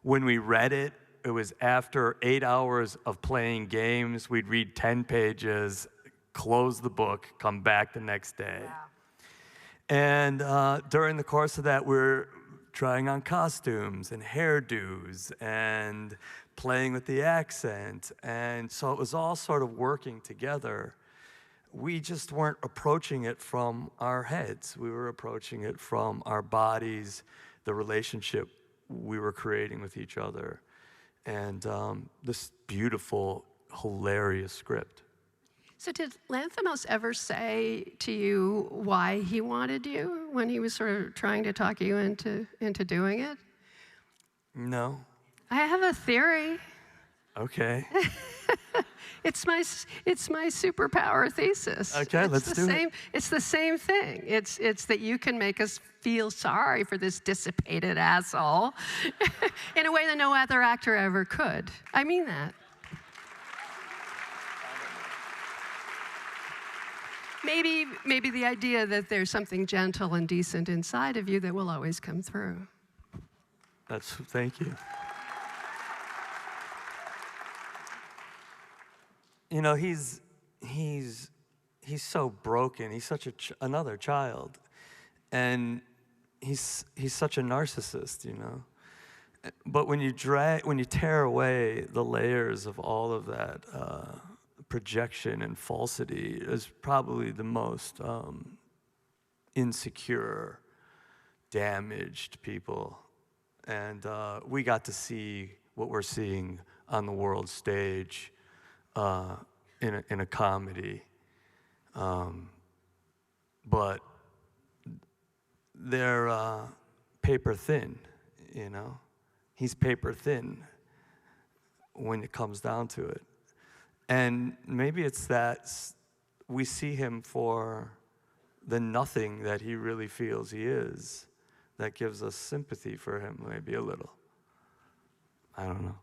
When we read it, it was after 8 hours of playing games. We'd read 10 pages, close the book, come back the next day. Wow. And during the course of that, we're trying on costumes and hairdos and playing with the accent. And so it was all sort of working together. We just weren't approaching it from our heads. We were approaching it from our bodies, the relationship we were creating with each other, and this beautiful, hilarious script. So did Lanthimos ever say to you why he wanted you when he was sort of trying to talk you into doing it? No. I have a theory. Okay. It's my superpower thesis. Okay, let's do it. It's the same thing. It's that you can make us feel sorry for this dissipated asshole in a way that no other actor ever could. I mean that. Maybe the idea that there's something gentle and decent inside of you that will always come through. Thank you. You know, he's so broken. He's such another child, and he's such a narcissist, you know. But when you tear away the layers of all of that projection and falsity, is probably the most insecure, damaged people, and we got to see what we're seeing on the world stage. In a comedy, but they're paper thin, you know? He's paper thin when it comes down to it. And maybe it's that we see him for the nothing that he really feels he is that gives us sympathy for him, maybe a little. I don't know.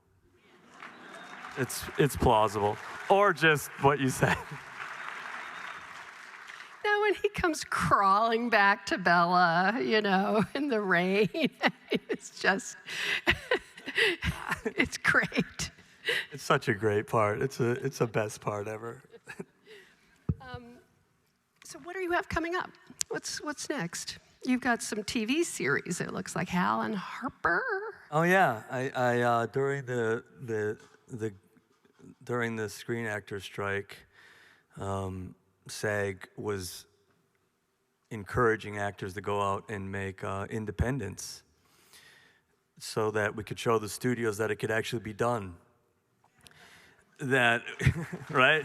It's plausible, or just what you said. Now, when he comes crawling back to Bella, you know, in the rain, it's just, it's great. It's such a great part. It's the best part ever. So what do you have coming up? What's next? You've got some TV series. It looks like Hal and Harper. Oh yeah, I during the Screen Actors strike, SAG was encouraging actors to go out and make independents so that we could show the studios that it could actually be done. That, right?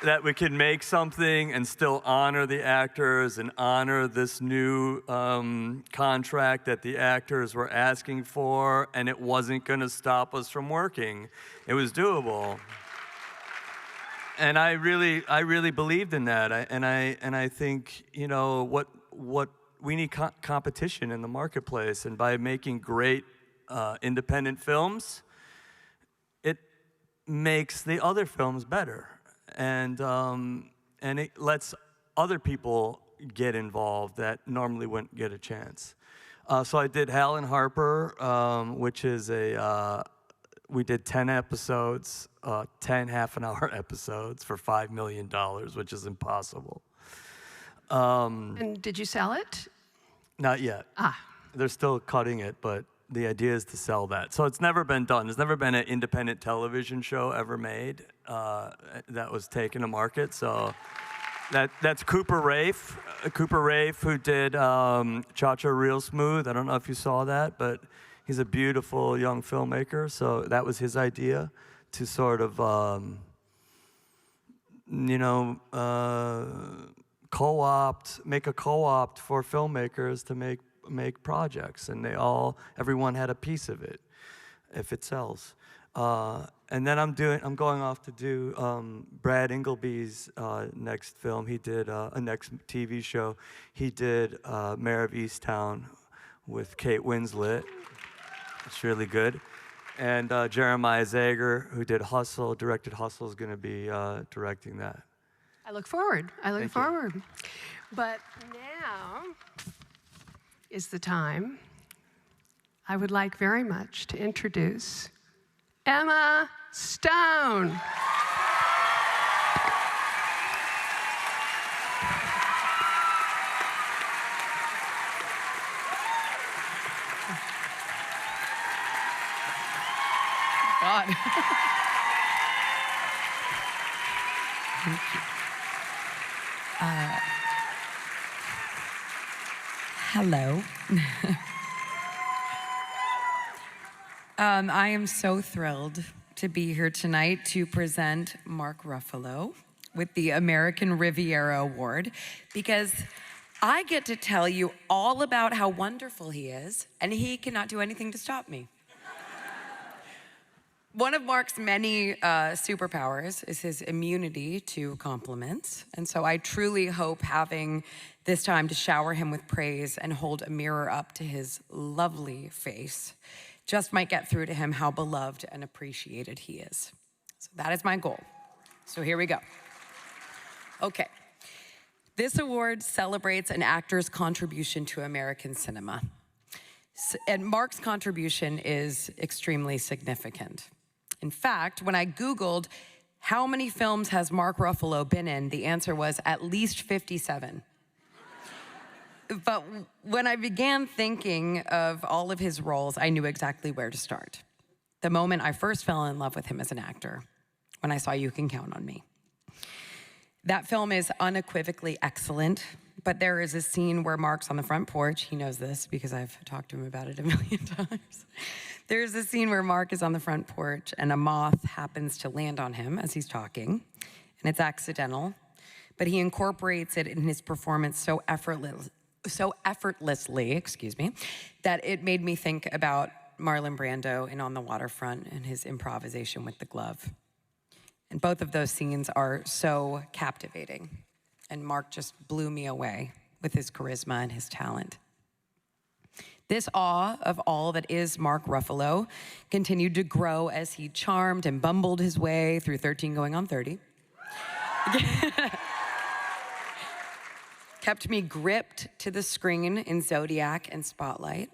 That we could make something and still honor the actors and honor this new contract that the actors were asking for, and it wasn't going to stop us from working. It was doable. And I really believed in that. I think, you know, what we need competition in the marketplace, and by making great independent films, it makes the other films better. And it lets other people get involved that normally wouldn't get a chance. So I did Hal and Harper, which is we did 10 episodes, 10 half-an-hour episodes for $5 million, which is impossible. And did you sell it? Not yet. They're still cutting it, but the idea is to sell that. So it's never been done. There's never been an independent television show ever made that was taken to market. So that's Cooper Raiff. Cooper Raiff, who did Cha-Cha Real Smooth. I don't know if you saw that, but he's a beautiful young filmmaker. So that was his idea to sort of, make a co-opt for filmmakers to make projects, and everyone had a piece of it if it sells. And then I'm going off to do Brad Ingleby's next film. He did a next TV show. He did Mayor of Easttown with Kate Winslet. It's really good. And Jeremiah Zager, who did Hustle, directed Hustle, is going to be directing that. I look forward. Thank you. forward. But now is the time I would like very much to introduce Emma Stone. God. Thank you. Hello. I am so thrilled to be here tonight to present Mark Ruffalo with the American Riviera Award, because I get to tell you all about how wonderful he is, and he cannot do anything to stop me. One of Mark's many superpowers is his immunity to compliments. And so I truly hope having this time to shower him with praise and hold a mirror up to his lovely face just might get through to him how beloved and appreciated he is. So that is my goal. So here we go. Okay. This award celebrates an actor's contribution to American cinema. And Mark's contribution is extremely significant. In fact, when I Googled how many films has Mark Ruffalo been in, the answer was at least 57. But when I began thinking of all of his roles, I knew exactly where to start. The moment I first fell in love with him as an actor, when I saw You Can Count on Me. That film is unequivocally excellent, but there is a scene where Mark's on the front porch. He knows this because I've talked to him about it a million times. There's a scene where Mark is on the front porch and a moth happens to land on him as he's talking, and it's accidental, but he incorporates it in his performance so effortlessly, that it made me think about Marlon Brando in On the Waterfront and his improvisation with the glove. And both of those scenes are so captivating. And Mark just blew me away with his charisma and his talent. This awe of all that is Mark Ruffalo continued to grow as he charmed and bumbled his way through 13 going on 30. Kept me gripped to the screen in Zodiac and Spotlight.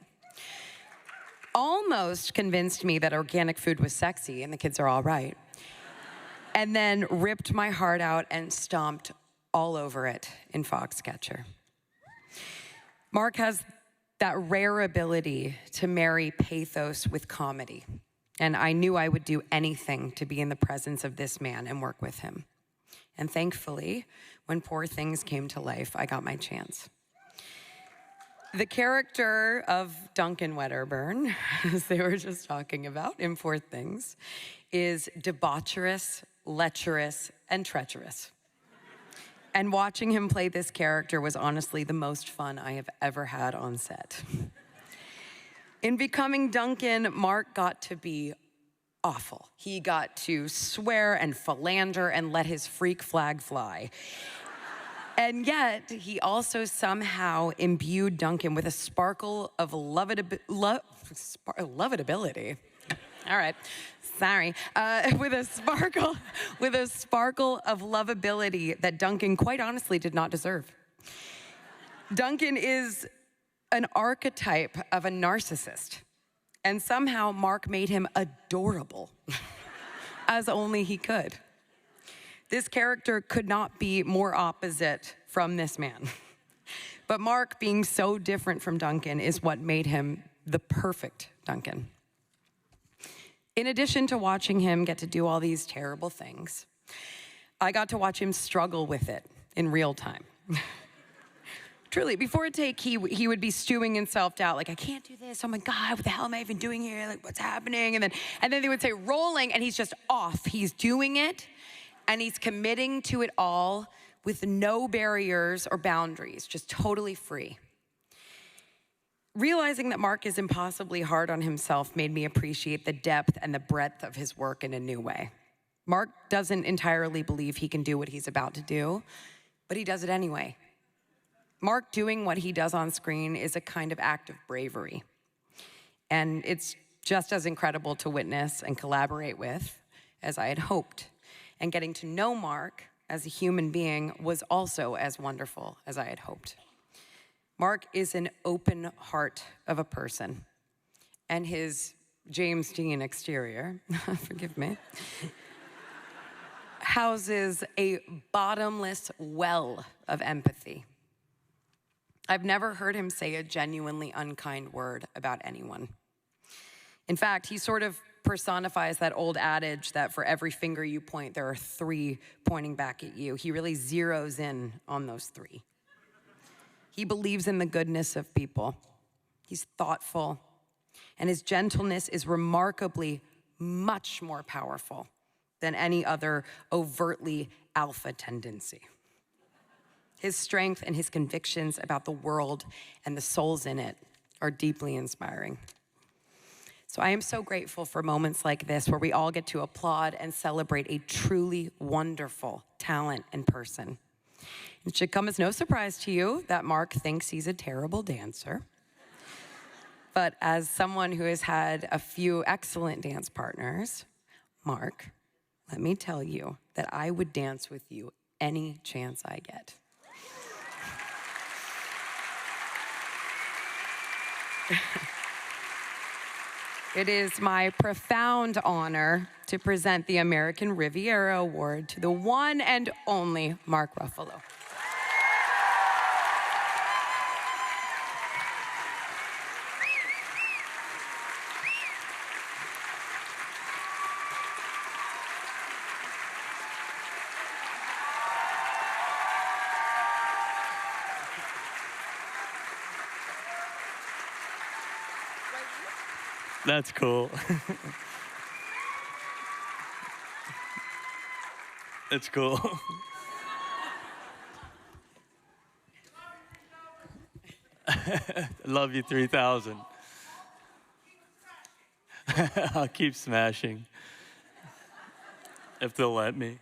Almost convinced me that organic food was sexy and the kids are all right. And then ripped my heart out and stomped all over it in Foxcatcher. Mark has that rare ability to marry pathos with comedy. And I knew I would do anything to be in the presence of this man and work with him. And thankfully, when Poor Things came to life, I got my chance. The character of Duncan Wedderburn, as they were just talking about in Poor Things, is debaucherous, lecherous, and treacherous. And watching him play this character was honestly the most fun I have ever had on set. In becoming Duncan, Mark got to be awful. He got to swear and philander and let his freak flag fly. And yet, he also somehow imbued Duncan with a sparkle of loveability. All right, sorry. With a sparkle of lovability that Duncan quite honestly did not deserve. Duncan is an archetype of a narcissist. And somehow Mark made him adorable, as only he could. This character could not be more opposite from this man. But Mark, being so different from Duncan, is what made him the perfect Duncan. In addition to watching him get to do all these terrible things, I got to watch him struggle with it in real time. Truly, before a take, he would be stewing in self-doubt, like, I can't do this, oh my God, what the hell am I even doing here? Like, what's happening? And then they would say, rolling, and he's just off. He's doing it, and he's committing to it all with no barriers or boundaries, just totally free. Realizing that Mark is impossibly hard on himself made me appreciate the depth and the breadth of his work in a new way. Mark doesn't entirely believe he can do what he's about to do, but he does it anyway. Mark doing what he does on screen is a kind of act of bravery. And it's just as incredible to witness and collaborate with as I had hoped. And getting to know Mark as a human being was also as wonderful as I had hoped. Mark is an open heart of a person, and his James Dean exterior, forgive me, houses a bottomless well of empathy. I've never heard him say a genuinely unkind word about anyone. In fact, he sort of personifies that old adage that for every finger you point, there are 3 pointing back at you. He really zeroes in on those 3. He believes in the goodness of people. He's thoughtful, and his gentleness is remarkably much more powerful than any other overtly alpha tendency. His strength and his convictions about the world and the souls in it are deeply inspiring. So I am so grateful for moments like this where we all get to applaud and celebrate a truly wonderful talent and person. It should come as no surprise to you that Mark thinks he's a terrible dancer. But as someone who has had a few excellent dance partners, Mark, let me tell you that I would dance with you any chance I get. It is my profound honor to present the American Riviera Award to the one and only Mark Ruffalo. That's cool. It's cool. Love you 3,000. I'll keep smashing. If they'll let me.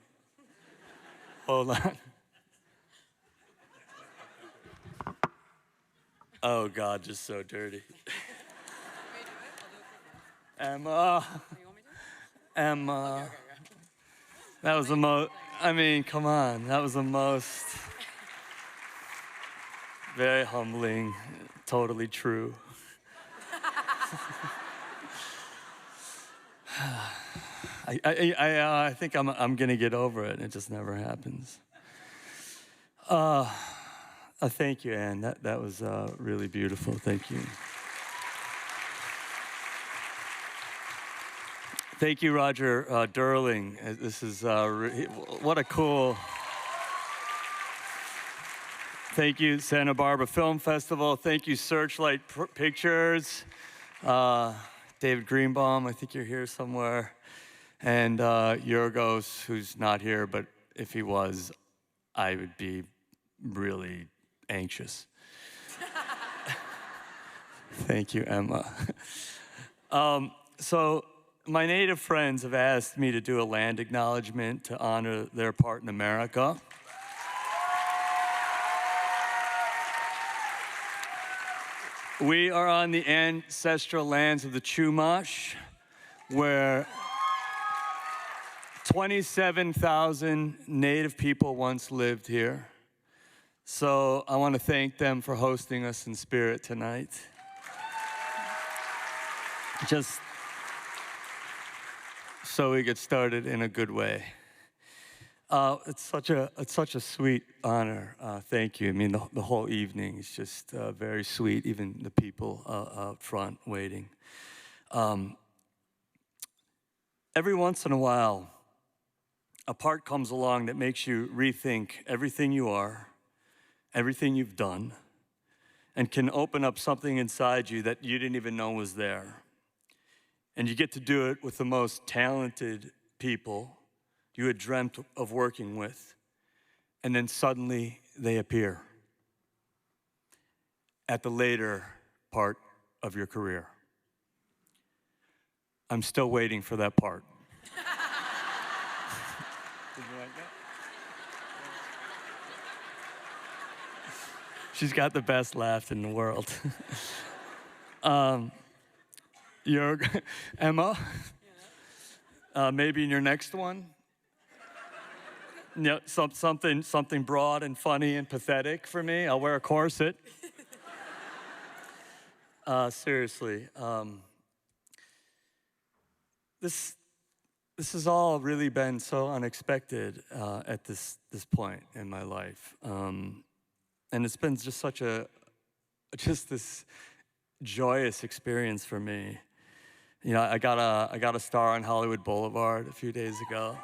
Hold on. Oh God, just so dirty. Emma. That was the most, I mean, come on. That was the most very humbling, totally true. I think I'm gonna get over it. It just never happens. Thank you, Anne. That was really beautiful. Thank you. Thank you, Roger Durling. This is what a cool. Thank you, Santa Barbara Film Festival. Thank you, Searchlight Pictures. David Greenbaum, I think you're here somewhere. And Yorgos, who's not here, but if he was, I would be really anxious. Thank you, Emma. So my native friends have asked me to do a land acknowledgement to honor their part in America. We are on the ancestral lands of the Chumash, where 27,000 native people once lived here. So I want to thank them for hosting us in spirit tonight. Just so we get started in a good way. It's such a sweet honor. Thank you. I mean, the whole evening is just very sweet. Even the people out front waiting. Every once in a while, a part comes along that makes you rethink everything you are, everything you've done, and can open up something inside you that you didn't even know was there. And you get to do it with the most talented people you had dreamt of working with, and then suddenly they appear at the later part of your career. I'm still waiting for that part. Did you like that? She's got the best laugh in the world. You're, Emma, maybe in your next one, yeah, something broad and funny and pathetic for me. I'll wear a corset. Seriously, this has all really been so unexpected at this point in my life, and it's been just just this joyous experience for me. You know, I got a star on Hollywood Boulevard a few days ago.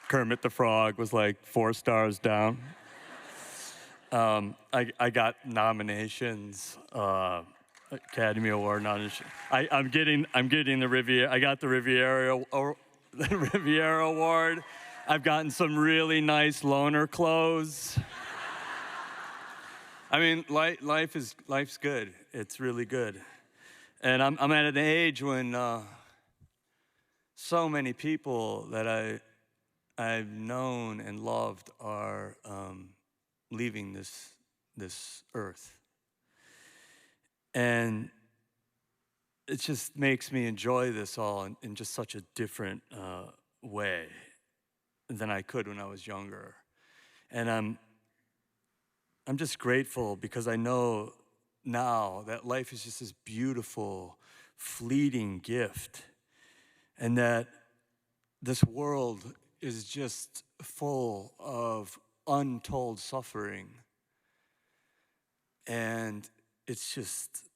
Kermit the Frog was like 4 stars down. I got nominations, Academy Award nominations. I'm getting the Riviera. I got the Riviera Award. I've gotten some really nice loaner clothes. I mean, life's good. It's really good, and I'm at an age when so many people that I've known and loved are leaving this earth, and it just makes me enjoy this all in just such a different way than I could when I was younger, and I'm just grateful because I know now that life is just this beautiful, fleeting gift, and that this world is just full of untold suffering. And it's just,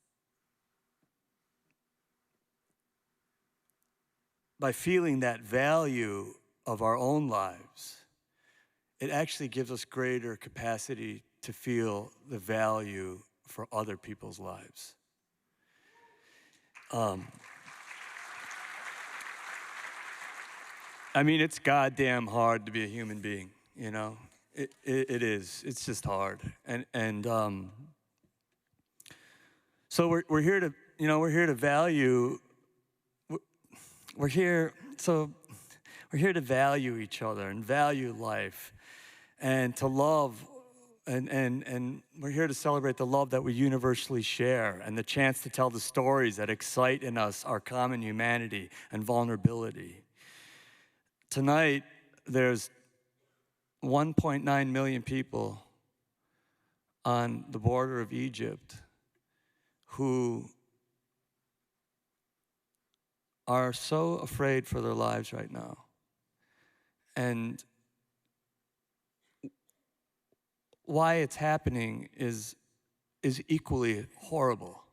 by feeling that value of our own lives, it actually gives us greater capacity to feel the value for other people's lives. I mean, it's goddamn hard to be a human being, you know? It is. It's just hard. And so we're here to, you know, we're here to value, we're here to value each other and value life and to love. And we're here to celebrate the love that we universally share and the chance to tell the stories that excite in us our common humanity and vulnerability. Tonight, there's 1.9 million people on the border of Egypt who are so afraid for their lives right now. And why it's happening is equally horrible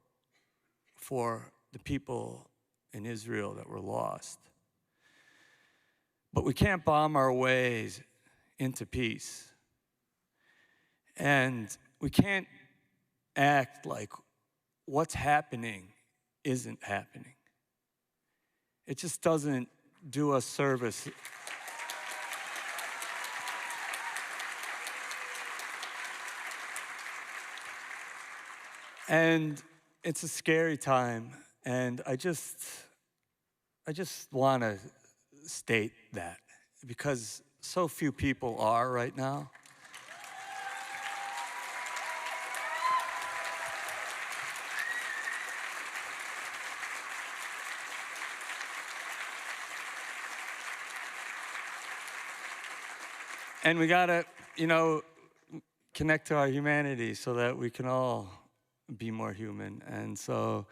for the people in Israel that were lost. But we can't bomb our ways into peace. And we can't act like what's happening isn't happening. It just doesn't do us service. And it's a scary time, and I just want to state that because so few people are right now. And we gotta, you know, connect to our humanity so that we can all be more human. And so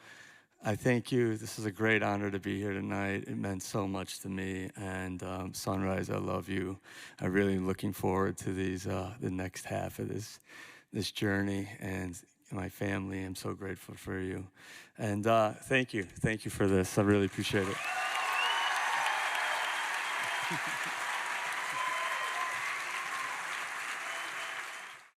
I thank you. This is a great honor to be here tonight. It meant so much to me. And Sunrise, I love you. I'm really looking forward to the next half of this journey. And my family, I'm so grateful for you. And thank you. Thank you for this. I really appreciate it.